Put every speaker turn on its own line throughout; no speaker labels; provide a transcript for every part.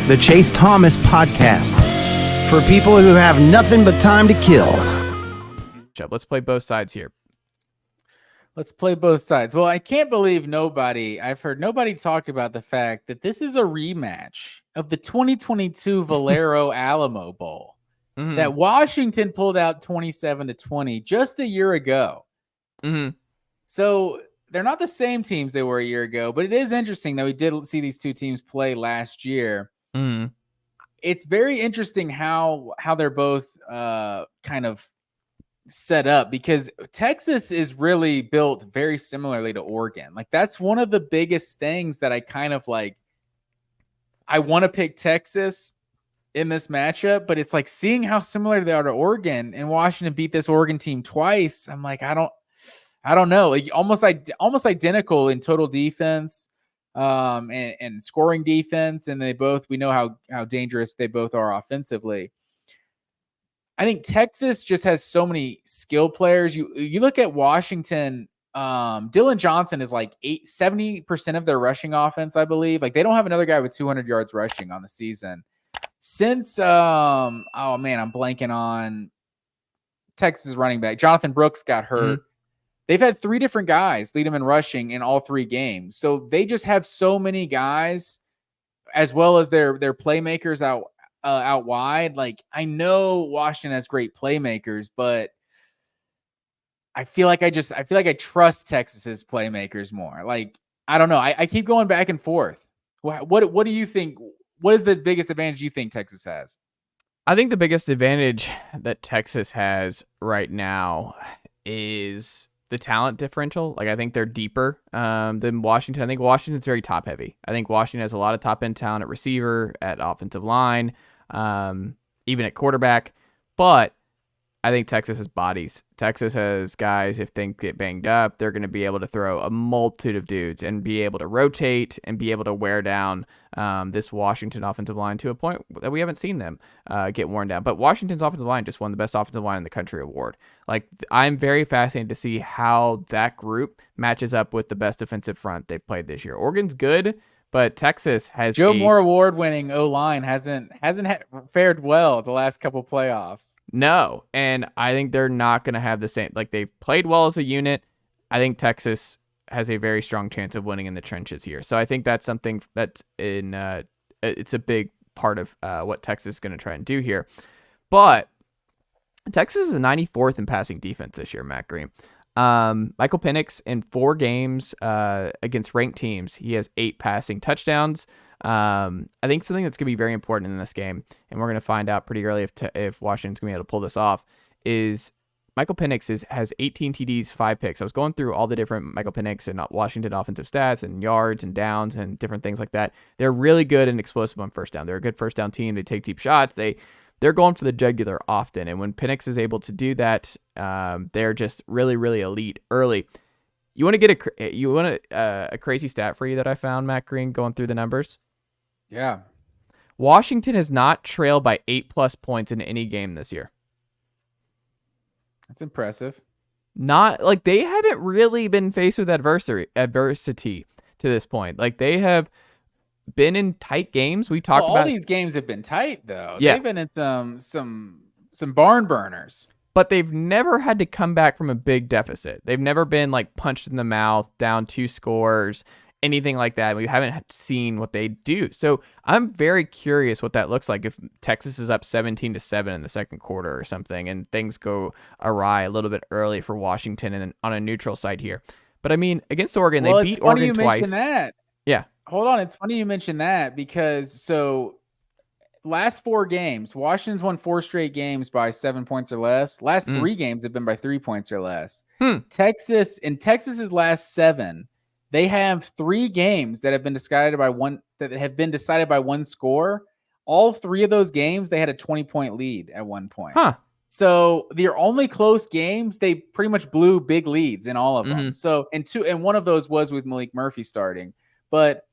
the Chase Thomas Podcast, for people who have nothing but time to kill.
Let's play both sides here.
Let's play both sides. Well, I can't believe I've heard nobody talk about the fact that this is a rematch of the 2022 Valero Alamo Bowl that Washington pulled out 27-20 just a year ago. So they're not the same teams they were a year ago, but it is interesting that we did see these two teams play last year. It's very interesting how they're both kind of set up, because Texas is really built very similarly to Oregon. Like, that's one of the biggest things that I kind of like. I want to pick Texas in this matchup, but it's like seeing how similar they are to Oregon, and Washington beat this Oregon team twice. I'm like, I don't know, like almost identical in total defense, and scoring defense, and we know how dangerous they both are offensively. I think Texas just has so many skill players. You look at Washington, Dylan Johnson is like 70% of their rushing offense, I believe. Like, they don't have another guy with 200 yards rushing on the season. Since, I'm blanking on Texas running back. Jonathan Brooks got hurt. They've had three different guys lead them in rushing in all three games. So they just have so many guys, as well as their playmakers out wide. Like, I know Washington has great playmakers, but I feel like I trust Texas's playmakers more. Like, I don't know. I keep going back and forth. What do you think? What is the biggest advantage you think Texas has?
I think the biggest advantage that Texas has right now is the talent differential. Like, I think they're deeper than Washington. I think Washington's very top heavy. I think Washington has a lot of top end talent at receiver, at offensive line, even at quarterback. But I think Texas has bodies. Texas has guys, if things get banged up, they're going to be able to throw a multitude of dudes and be able to rotate and be able to wear down this Washington offensive line to a point that we haven't seen them get worn down. But Washington's offensive line just won the best offensive line in the country award. Like, I'm very fascinated to see how that group matches up with the best defensive front they've played this year. Oregon's good, but Texas has
Joe Moore award-winning O-line hasn't fared well the last couple playoffs.
No, and I think they're not going to have the same. Like, they've played well as a unit. I think Texas has a very strong chance of winning in the trenches here. So I think that's something that's it's a big part of what Texas is going to try and do here. But Texas is 94th in passing defense this year, Matt Green. Michael Penix in 4 games against ranked teams, he has 8 passing touchdowns. I think something that's going to be very important in this game, and we're going to find out pretty early if Washington's going to be able to pull this off, is Michael Penix has 18 TDs, 5 picks. I was going through all the different Michael Penix and Washington offensive stats and yards and downs and different things like that. They're really good and explosive on first down. They're a good first down team. They take deep shots. They're going for the jugular often, and when Penix is able to do that, they're just really, really elite early. You want to get a crazy stat for you that I found, Matt Green, going through the numbers?
Yeah.
Washington has not trailed by 8+ points in any game this year.
That's impressive.
Not like they haven't really been faced with adversity to this point. Like, they have been in tight games. We talked about
all these games have been tight though.
Yeah.
They've been at some barn burners.
But they've never had to come back from a big deficit. They've never been like punched in the mouth, down 2 scores, anything like that. We haven't seen what they do. So I'm very curious what that looks like if Texas is up 17-7 in the second quarter or something, and things go awry a little bit early for Washington and on a neutral site here. But I mean, against Oregon, they beat Oregon twice.
That.
Yeah.
Hold on. It's funny you mentioned that, because last 4 games, Washington's won 4 straight games by 7 points or less. Last 3 games have been by 3 points or less. Texas's last 7, they have 3 games that have been decided by one score. All 3 of those games, they had a 20-point lead at one point. So their only close games, they pretty much blew big leads in all of them. So, and one of those was with Malik Murphy starting. But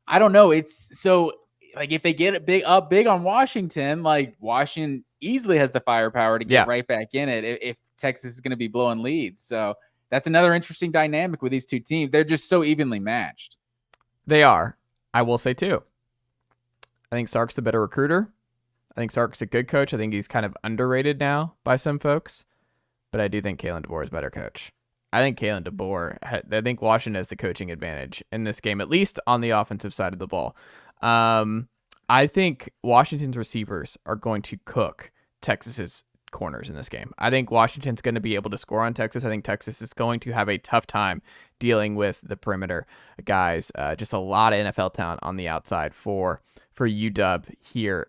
I don't know. It's so, like, if they get big on Washington, like, Washington easily has the firepower to get right back in it if Texas is going to be blowing leads. So that's another interesting dynamic with these two teams. They're just so evenly matched.
They are. I will say too. I think Sark's a better recruiter. I think Sark's a good coach. I think he's kind of underrated now by some folks, but I do think Kalen DeBoer is a better coach. I think I think Washington has the coaching advantage in this game, at least on the offensive side of the ball. I think Washington's receivers are going to cook Texas's corners in this game. I think Washington's going to be able to score on Texas. I think Texas is going to have a tough time dealing with the perimeter guys. Just a lot of NFL talent on the outside for UW here.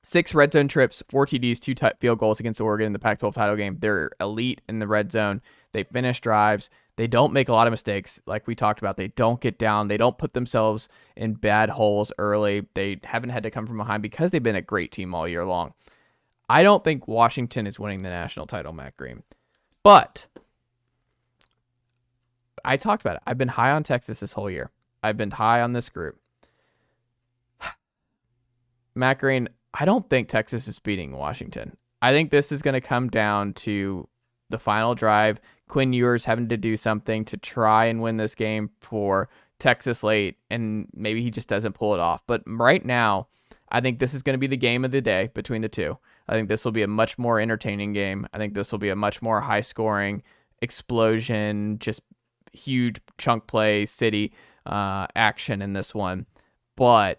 6 red zone trips, 4 TDs, 2 field goals against Oregon in the Pac-12 title game. They're elite in the red zone. They finish drives. They don't make a lot of mistakes. Like we talked about, they don't get down. They don't put themselves in bad holes early. They haven't had to come from behind because they've been a great team all year long. I don't think Washington is winning the national title, Matt Green. But I talked about it. I've been high on Texas this whole year. I've been high on this group. Matt Green, I don't think Texas is beating Washington. I think this is going to come down to the final drive. Quinn Ewers having to do something to try and win this game for Texas late, and maybe he just doesn't pull it off. But right now, I think this is going to be the game of the day between the two. I think this will be a much more entertaining game. I think this will be a much more high-scoring explosion, just huge chunk play city action in this one. But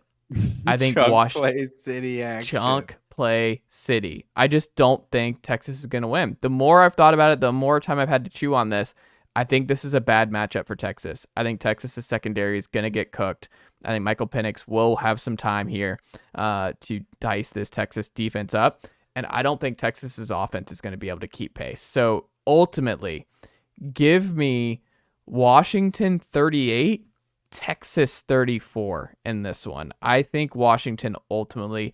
I think
Play City action.
Chunk Play City. I just don't think Texas is going to win. The more I've thought about it, the more time I've had to chew on this, I think this is a bad matchup for Texas. I think Texas's secondary is going to get cooked. I think Michael Penix will have some time here to dice this Texas defense up. And I don't think Texas's offense is going to be able to keep pace. So ultimately, give me Washington 38, Texas 34 in this one. I think Washington ultimately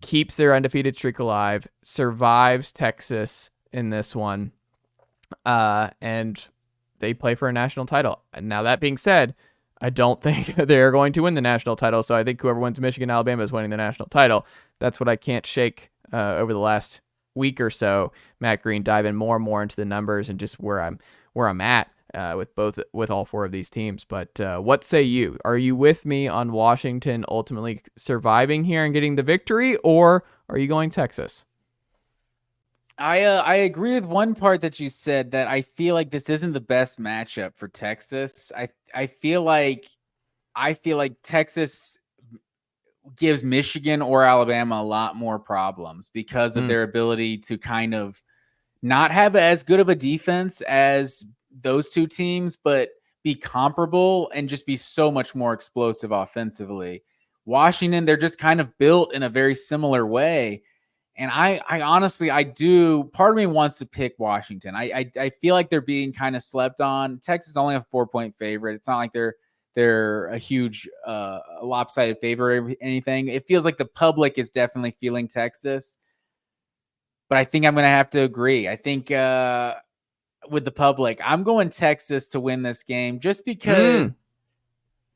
keeps their undefeated streak alive, survives Texas in this one, and they play for a national title. Now, that being said, I don't think they're going to win the national title, so I think whoever wins Michigan, Alabama is winning the national title. That's what I can't shake over the last week or so. Matt Green diving more and more into the numbers and just where I'm at with all 4 of these teams. But what say you? Are you with me on Washington ultimately surviving here and getting the victory, or are you going Texas?
I agree with one part that you said, that I feel like this isn't the best matchup for Texas. I feel like Texas gives Michigan or Alabama a lot more problems because of their ability to kind of not have as good of a defense as those two teams, but be comparable and just be so much more explosive offensively. Washington, they're just kind of built in a very similar way. And I honestly, part of me wants to pick Washington. I feel like they're being kind of slept on. Texas is only a 4-point favorite. It's not like they're a huge lopsided favorite or anything. It feels like the public is definitely feeling Texas. But I think I'm going to have to agree. I think with the public, I'm going Texas to win this game just because,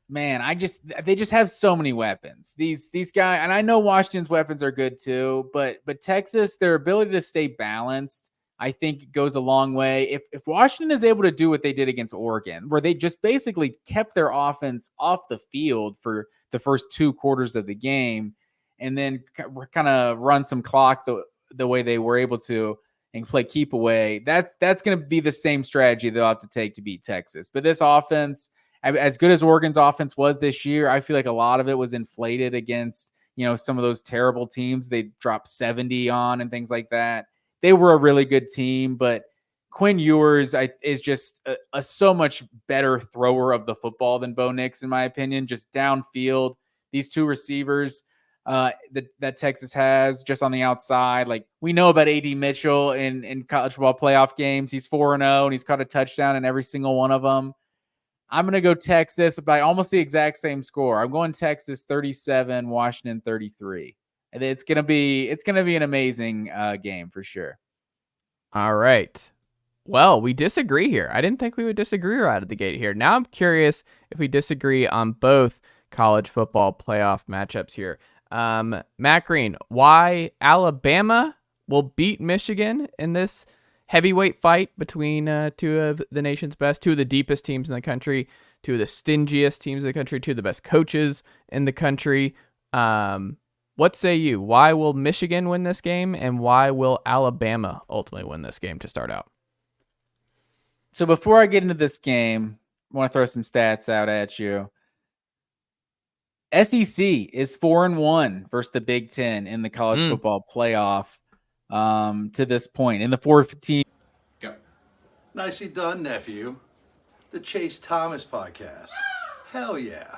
man, they just have so many weapons. These guys, and I know Washington's weapons are good too, but Texas, their ability to stay balanced, I think goes a long way. If Washington is able to do what they did against Oregon, where they just basically kept their offense off the field for the first 2 quarters of the game, and then kind of run some clock the way they were able to and play keep away, that's going to be the same strategy they'll have to take to beat Texas. But this offense, as good as Oregon's offense was this year, I feel like a lot of it was inflated against, some of those terrible teams they dropped 70 on and things like that. They were a really good team, but Quinn Ewers is just a so much better thrower of the football than Bo Nix, in my opinion. Just downfield, these 2 receivers that Texas has just on the outside. Like, we know about A.D. Mitchell in college football playoff games. He's 4-0 and he's caught a touchdown in every single one of them. I'm going to go Texas by almost the exact same score. I'm going Texas 37, Washington 33. And it's going to be an amazing game for sure.
All right. Well, we disagree here. I didn't think we would disagree right out of the gate here. Now I'm curious if we disagree on both college football playoff matchups here. Matt Green, why Alabama will beat Michigan in this heavyweight fight between two of the nation's best, two of the deepest teams in the country, two of the stingiest teams in the country, two of the best coaches in the country. What say you? Why will Michigan win this game, and why will Alabama ultimately win this game to start out?
So before I get into this game, I want to throw some stats out at you. SEC is 4-1 versus the Big Ten in the college football playoff to this point. In the 4-team.
Go. Nicely done, nephew. The Chase Thomas podcast. Hell yeah.